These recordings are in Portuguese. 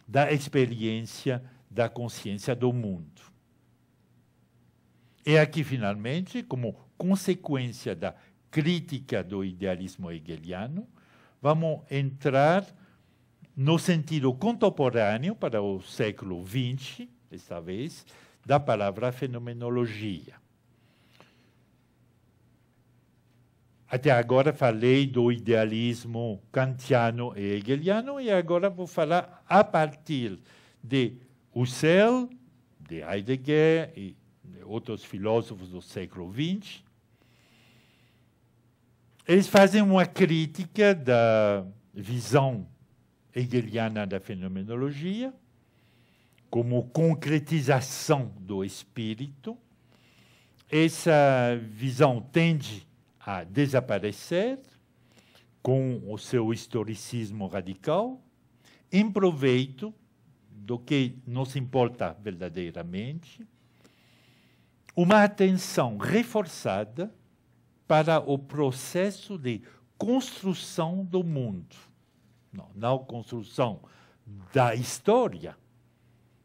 da experiência da consciência do mundo. E aqui, finalmente, como consequência da crítica do idealismo hegeliano, vamos entrar no sentido contemporâneo, para o século XX, desta vez, da palavra fenomenologia. Até agora falei do idealismo kantiano e hegeliano, e agora vou falar a partir de Husserl, de Heidegger e de outros filósofos do século XX. Eles fazem uma crítica da visão hegeliana da fenomenologia como concretização do espírito. Essa visão tende a desaparecer com o seu historicismo radical, em proveito do que nos importa verdadeiramente, uma atenção reforçada para o processo de construção do mundo. Não construção da história,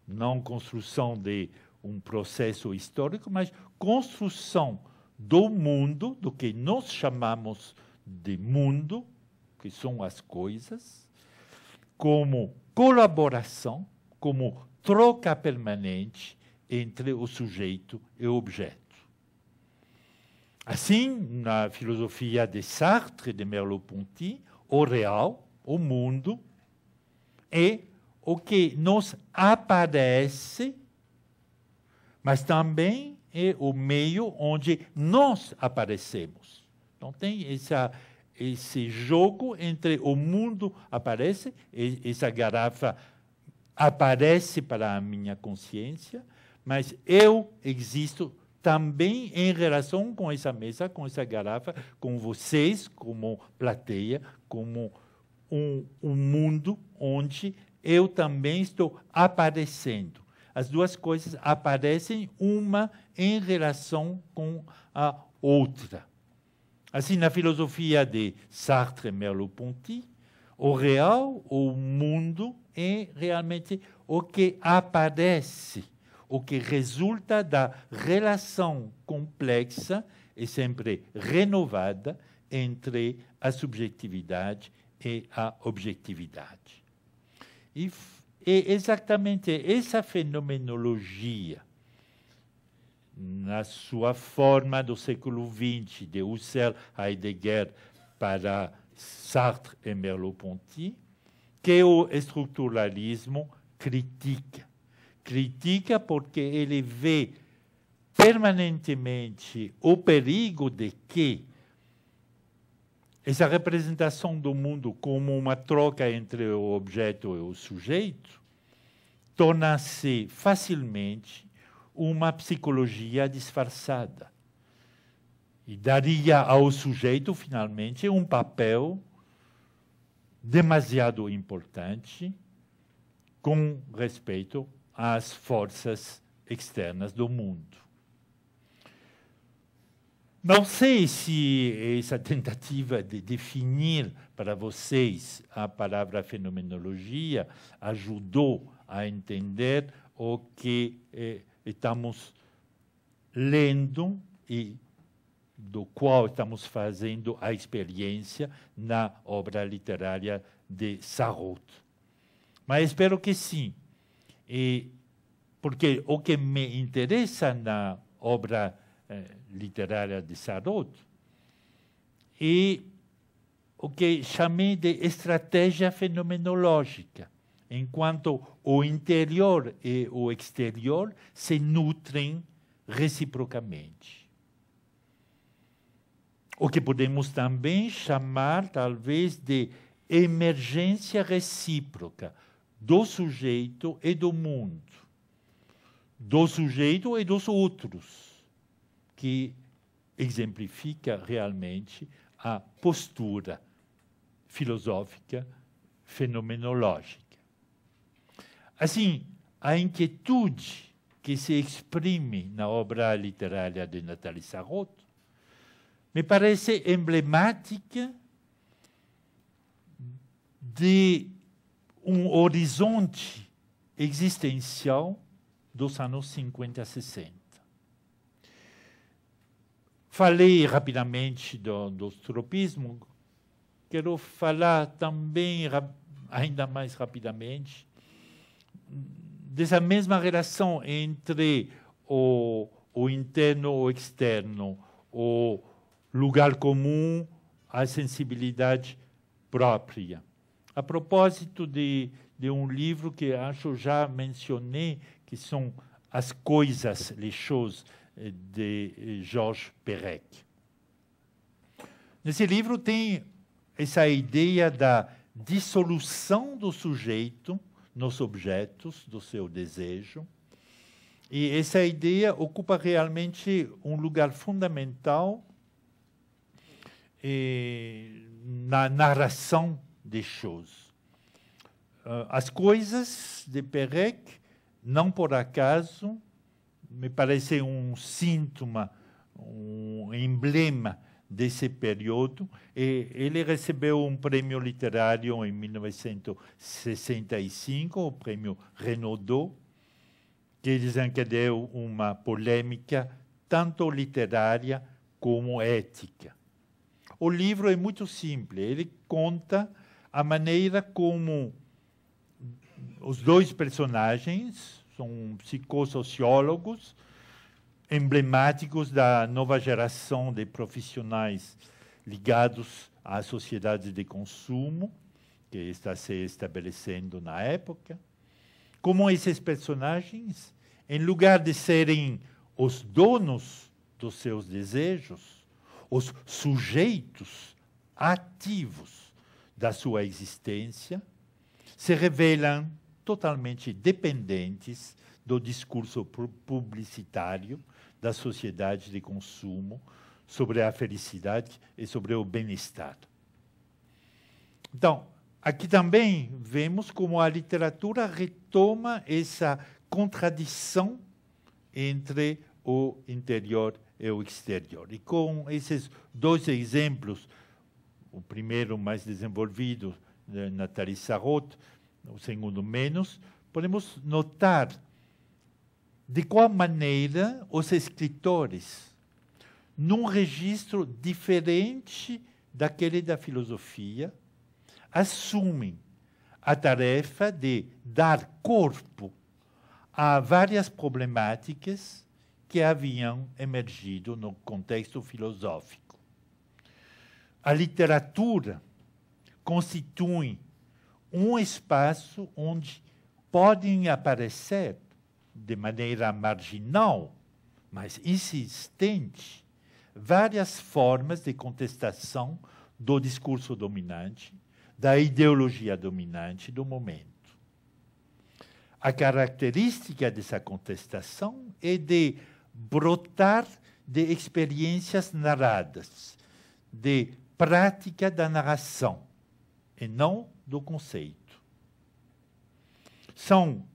não construção de um processo histórico, mas construção do mundo, do que nós chamamos de mundo, que são as coisas, como colaboração, como troca permanente entre o sujeito e o objeto. Assim, na filosofia de Sartre e de Merleau-Ponty, o real, o mundo, é o que nos aparece, mas também é o meio onde nós aparecemos. Então, tem esse jogo entre o mundo aparece, essa garrafa aparece para a minha consciência, mas eu existo também em relação com essa mesa, com essa garrafa, com vocês, como plateia, como um mundo onde eu também estou aparecendo. As duas coisas aparecem uma em relação com a outra. Assim, na filosofia de Sartre e Merleau-Ponty, o real, o mundo, é realmente o que aparece, o que resulta da relação complexa e sempre renovada entre a subjetividade e a objetividade. E é exatamente essa fenomenologia, na sua forma do século XX, de Husserl, Heidegger para Sartre e Merleau-Ponty, que o estruturalismo critica. Critica porque ele vê permanentemente o perigo de que essa representação do mundo como uma troca entre o objeto e o sujeito torna-se facilmente uma psicologia disfarçada e daria ao sujeito, finalmente, um papel demasiado importante com respeito às forças externas do mundo. Não sei se essa tentativa de definir para vocês a palavra fenomenologia ajudou a entender o que estamos lendo e do qual estamos fazendo a experiência na obra literária de Sarraute. Mas espero que sim, porque o que me interessa na obra literária de Sarraute é o que chamei de estratégia fenomenológica, enquanto o interior e o exterior se nutrem reciprocamente. O que podemos também chamar, talvez, de emergência recíproca do sujeito e do mundo, do sujeito e dos outros, que exemplifica realmente a postura filosófica fenomenológica. Assim, a inquietude que se exprime na obra literária de Nathalie Sarraute me parece emblemática de um horizonte existencial dos anos 50 e 60. Falei rapidamente do tropismo, quero falar também, ainda mais rapidamente, dessa mesma relação entre o interno e o externo, o lugar comum, a sensibilidade própria. A propósito de um livro que acho já mencionei, que são As Coisas, Les Choses, de Georges Perec. Nesse livro tem essa ideia da dissolução do sujeito nos objetos do seu desejo, e essa ideia ocupa realmente um lugar fundamental na narração des choses. As Coisas, de Perec, não por acaso, me parece um síntoma, um emblema desse período. E ele recebeu um prêmio literário em 1965, o prêmio Renaudot, que desencadeou uma polêmica tanto literária como ética. O livro é muito simples. Ele conta a maneira como os dois personagens são psicossociólogos emblemáticos da nova geração de profissionais ligados à sociedade de consumo que está se estabelecendo na época. Como esses personagens, em lugar de serem os donos dos seus desejos, os sujeitos ativos da sua existência, se revelam totalmente dependentes do discurso publicitário da sociedade de consumo sobre a felicidade e sobre o bem-estar. Então, aqui também vemos como a literatura retoma essa contradição entre o interior e o exterior. E com esses dois exemplos, o primeiro mais desenvolvido, de Nathalie Sarraute, o segundo menos, podemos notar de qual maneira os escritores, num registro diferente daquele da filosofia, assumem a tarefa de dar corpo a várias problemáticas que haviam emergido no contexto filosófico. A literatura constitui um espaço onde podem aparecer, de maneira marginal, mas insistente, várias formas de contestação do discurso dominante, da ideologia dominante do momento. A característica dessa contestação é de brotar de experiências narradas, de prática da narração, e não do conceito. São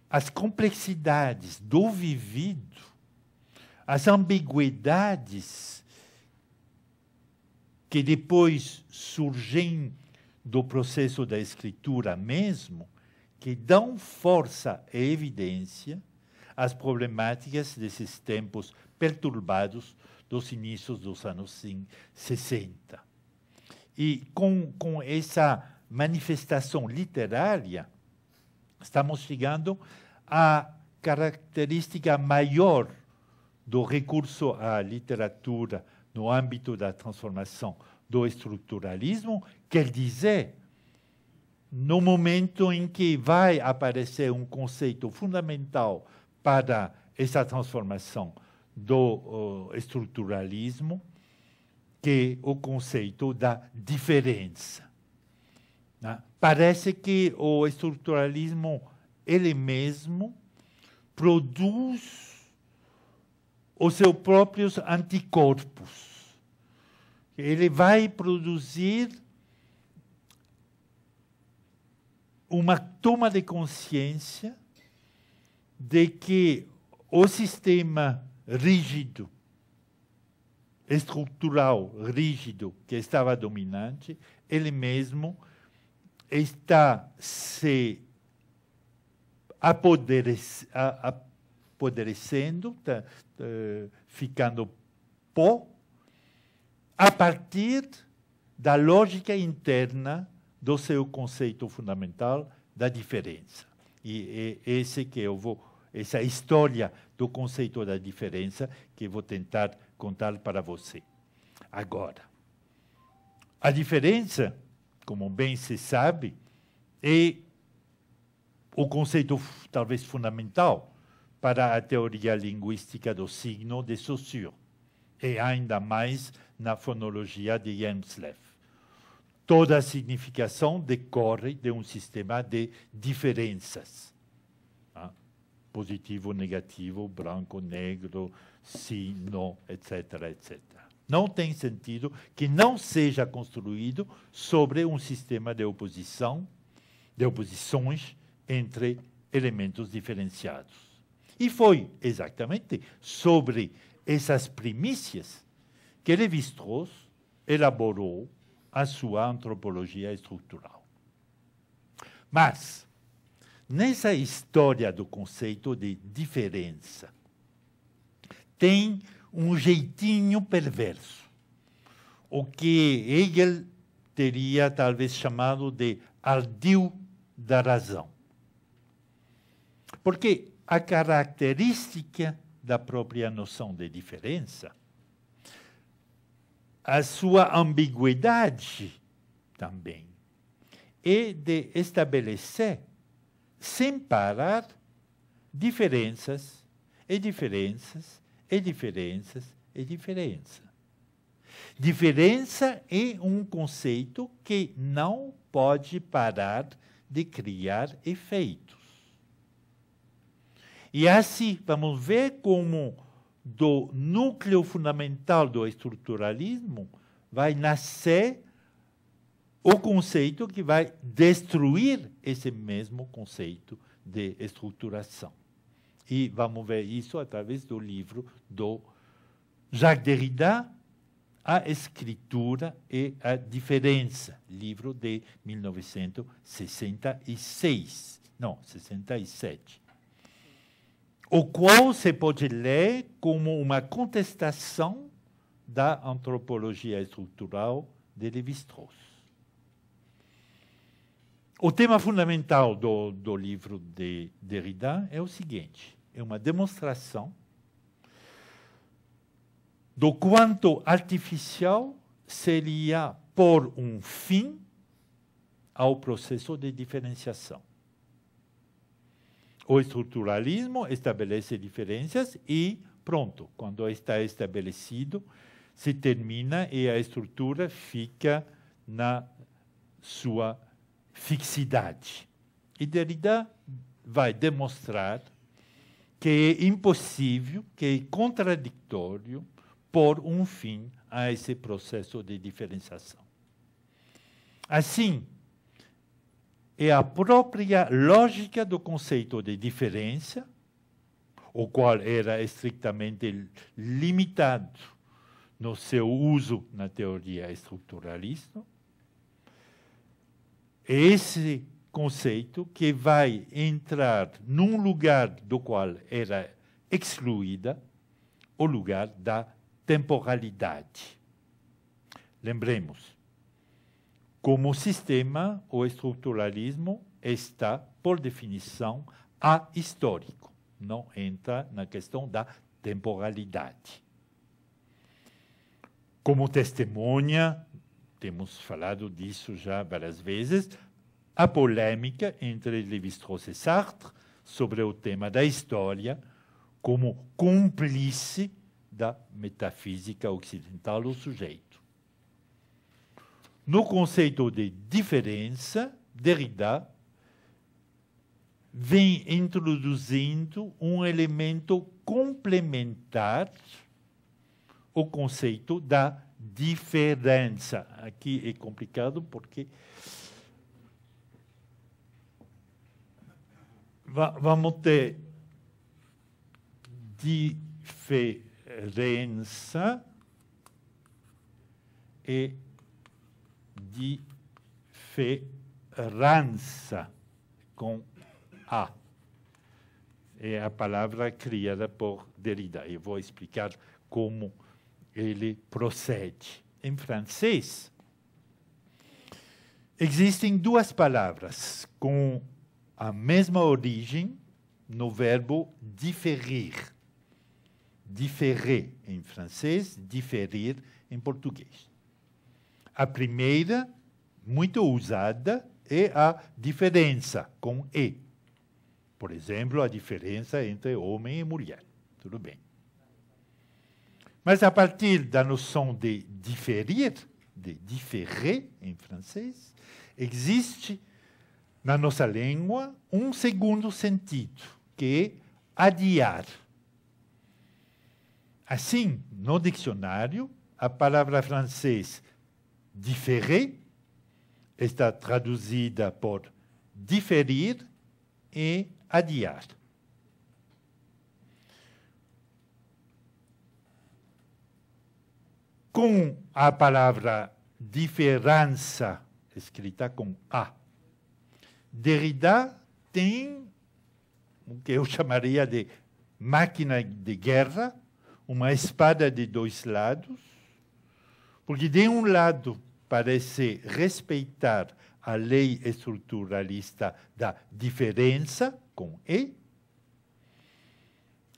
as complexidades do vivido, as ambiguidades que depois surgem do processo da escritura mesmo, que dão força e evidência às problemáticas desses tempos perturbados dos inícios dos anos 60. E com essa manifestação literária, estamos chegando à característica maior do recurso à literatura no âmbito da transformação do estruturalismo, quer dizer, no momento em que vai aparecer um conceito fundamental para essa transformação do estruturalismo, que é o conceito da diferença. Parece que o estruturalismo, ele mesmo, produz os seus próprios anticorpos. Ele vai produzir uma toma de consciência de que o sistema rígido, estrutural rígido que estava dominante, ele mesmo está se apodrecendo, ficando pó, a partir da lógica interna do seu conceito fundamental da diferença. E é esse que eu vou, essa história do conceito da diferença que eu vou tentar contar para você. Agora, a diferença, como bem se sabe, é o conceito talvez fundamental para a teoria linguística do signo de Saussure, e ainda mais na fonologia de Hjelmslev. Toda a significação decorre de um sistema de diferenças. Positivo, negativo, branco, negro, sim, não, etc., etc. Não tem sentido que não seja construído sobre um sistema de oposição, de oposições entre elementos diferenciados. E foi exatamente sobre essas primícias que Lévi-Strauss elaborou a sua antropologia estrutural. Mas, nessa história do conceito de diferença, tem um jeitinho perverso, o que Hegel teria talvez chamado de ardil da razão. Porque a característica da própria noção de diferença, a sua ambiguidade também, é de estabelecer, sem parar, diferenças e diferenças e diferenças e diferença. Diferença é um conceito que não pode parar de criar efeitos. E assim, vamos ver como do núcleo fundamental do estruturalismo vai nascer o conceito que vai destruir esse mesmo conceito de estruturação. E vamos ver isso através do livro do Jacques Derrida, A Escritura e a Diferença, livro de 1966, não, 67. O qual se pode ler como uma contestação da antropologia estrutural de Lévi-Strauss. O tema fundamental do livro de Derrida é o seguinte: é uma demonstração do quanto artificial seria pôr um fim ao processo de diferenciação. O estruturalismo estabelece diferenças e pronto, quando está estabelecido, se termina e a estrutura fica na sua fixidade. E Derrida vai demonstrar que é impossível, que é contraditório pôr um fim a esse processo de diferenciação. Assim, é a própria lógica do conceito de diferença, o qual era estritamente limitado no seu uso na teoria estruturalista, é esse conceito que vai entrar num lugar do qual era excluída, o lugar da temporalidade. Lembremos, como sistema, o estruturalismo está, por definição, ahistórico. Não entra na questão da temporalidade. Como testemunha, temos falado disso já várias vezes, a polêmica entre Lévi-Strauss e Sartre sobre o tema da história como cúmplice da metafísica ocidental do sujeito. No conceito de diferença, Derrida vem introduzindo um elemento complementar ao conceito da diferença. Aqui é complicado porque vamos ter diferença e diferente. diferença com A. É a palavra criada por Derrida. Eu vou explicar como ele procede. Em francês, existem duas palavras com a mesma origem no verbo diferir. Différer em francês, diferir em português. A primeira, muito usada, é a diferença, com E. Por exemplo, a diferença entre homem e mulher. Tudo bem. Mas a partir da noção de diferir, de différer em francês, existe na nossa língua um segundo sentido, que é adiar. Assim, no dicionário, a palavra francês différer está traduzida por diferir e adiar. Com a palavra diferença, escrita com A, Derrida tem o que eu chamaria de máquina de guerra, uma espada de dois lados, porque de um lado parece respeitar a lei estruturalista da diferença, com E,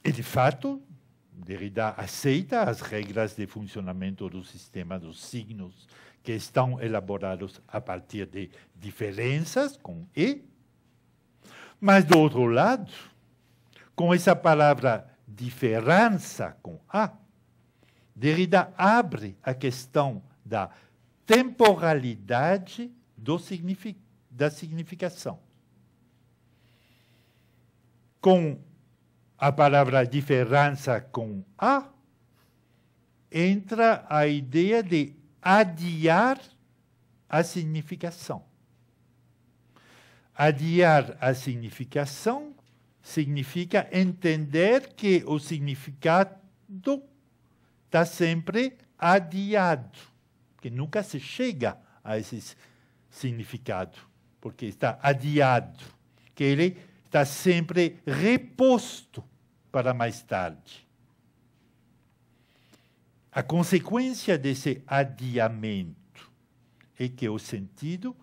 e de fato, Derrida aceita as regras de funcionamento do sistema dos signos que estão elaborados a partir de diferenças, com E, mas do outro lado, com essa palavra diferença, com A, Derrida abre a questão da temporalidade da significação. Com a palavra diferença com A, entra a ideia de adiar a significação. Adiar a significação significa entender que o significado está sempre adiado, que nunca se chega a esse significado, porque está adiado, que ele está sempre reposto para mais tarde. A consequência desse adiamento é que o sentido